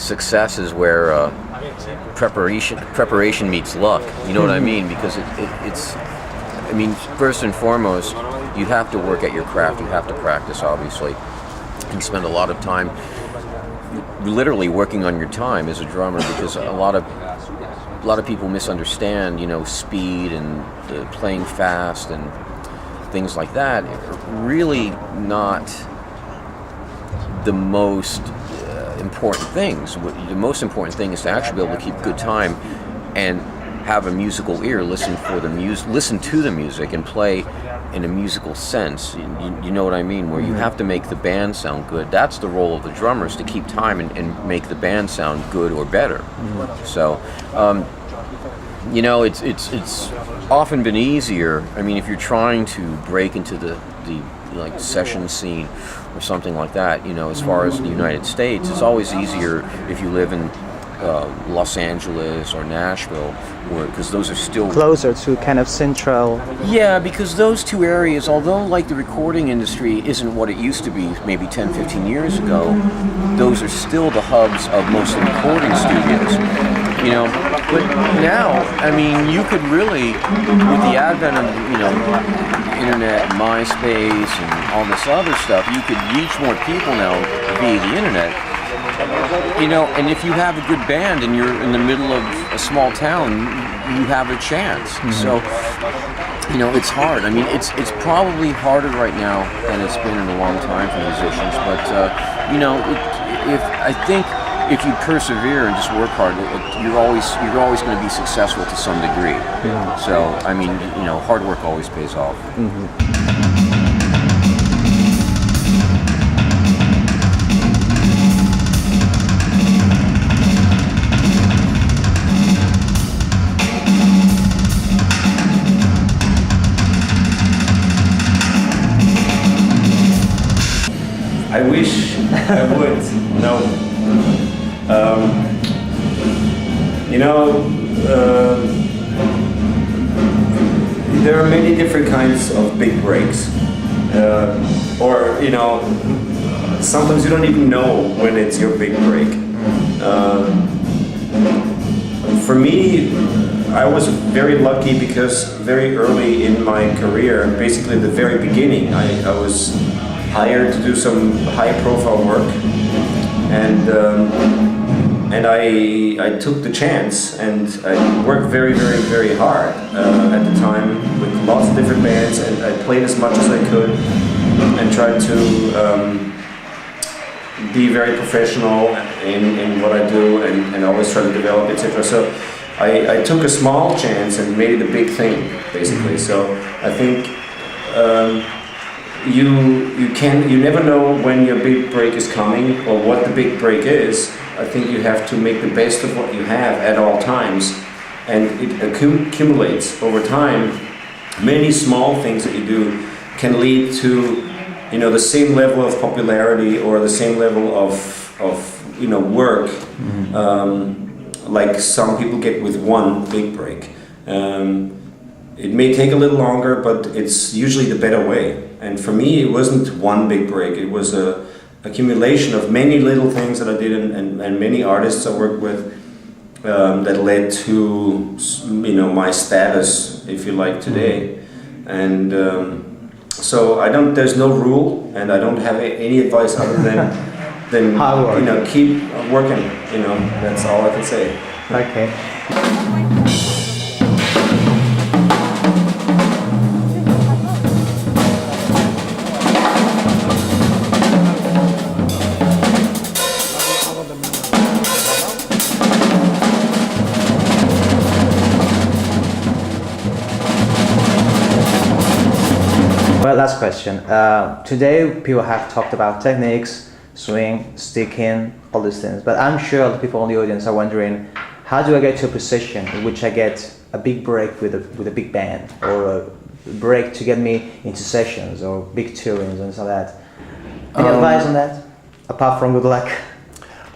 success is where preparation meets luck. You know what I mean? Because it's. I mean, first and foremost, you have to work at your craft. You have to practice, obviously, and spend a lot of time, literally working on your time as a drummer. Because a lot of people misunderstand, speed and playing fast and things like that. Really not the most important things. The most important thing is to actually be able to keep good time and have a musical ear, listen to the music and play in a musical sense. You know what I mean? Where you have to make the band sound good. That's the role of the drummers, to keep time and make the band sound good or better. So, it's often been easier. I mean, if you're trying to break into the like session scene or something like that, as far as the United States, it's always easier if you live in Los Angeles or Nashville, because those are still closer to kind of central. Yeah, because those two areas, although like the recording industry isn't what it used to be maybe 10, 15 years ago, those are still the hubs of most recording studios. But now, I mean, you could really, with the advent of, internet, MySpace, and all this other stuff, you could reach more people now via the internet. And if you have a good band and you're in the middle of a small town, you have a chance. So, it's hard. I mean, it's probably harder right now than it's been in a long time for musicians. But, I think if you persevere and just work hard, you're always going to be successful to some degree. So, I mean, hard work always pays off. I wish I would know. There are many different kinds of big breaks, sometimes you don't even know when it's your big break. For me, I was very lucky because very early in my career, basically the very beginning, I was hired to do some high-profile work, and I took the chance, and I worked very, very, very hard at the time with lots of different bands, and I played as much as I could and tried to be very professional in what I do and always try to develop, etc. So I took a small chance and made it a big thing, basically. So I think you never know when your big break is coming or what the big break is. I think you have to make the best of what you have at all times, and it accumulates over time. Many small things that you do can lead to the same level of popularity or the same level of work like some people get with one big break. It may take a little longer, but it's usually the better way. And for me, it wasn't one big break. It was a accumulation of many little things that I did and many artists I worked with that led to my status, if you like, today. And so there's no rule, and I don't have any advice other than keep working. That's all I can say. Okay. Well, last question. Today people have talked about techniques, swing, sticking, all these things, but I'm sure the people in the audience are wondering, how do I get to a position in which I get a big break with a big band, or a break to get me into sessions or big tourings and so that? Any advice on that, apart from good luck?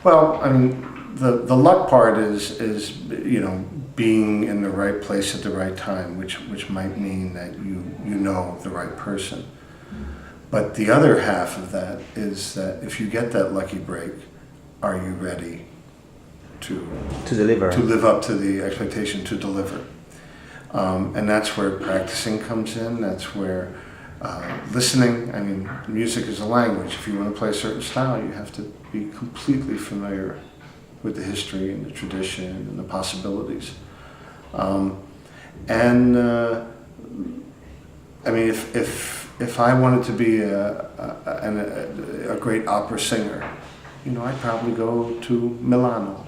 Well, I mean, the luck part is being in the right place at the right time, which might mean that you know the right person. But the other half of that is that if you get that lucky break, are you ready to deliver, to live up to the expectation to deliver. And that's where practicing comes in. That's where listening. I mean, music is a language. If you want to play a certain style, you have to be completely familiar with the history and the tradition and the possibilities. I mean, if I wanted to be a great opera singer, you know, I'd probably go to Milano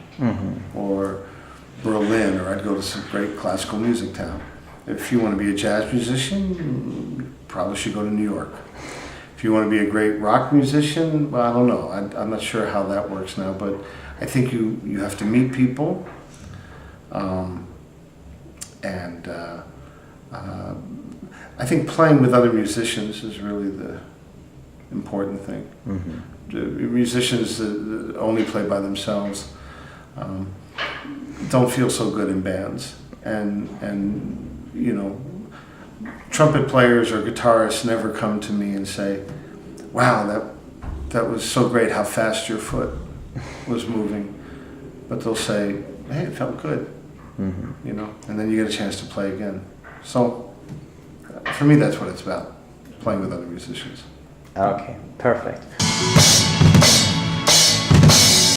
or Berlin, or I'd go to some great classical music town. If you want to be a jazz musician, you probably should go to New York. If you want to be a great rock musician, well, I don't know. I'm not sure how that works now, but I think you have to meet people, I think playing with other musicians is really the important thing. Musicians that only play by themselves don't feel so good in bands, and you know, trumpet players or guitarists never come to me and say, "Wow, that was so great how fast your foot was moving," but they'll say, "Hey, it felt good," you know, and then you get a chance to play again. So for me, that's what it's about, playing with other musicians. Okay, perfect.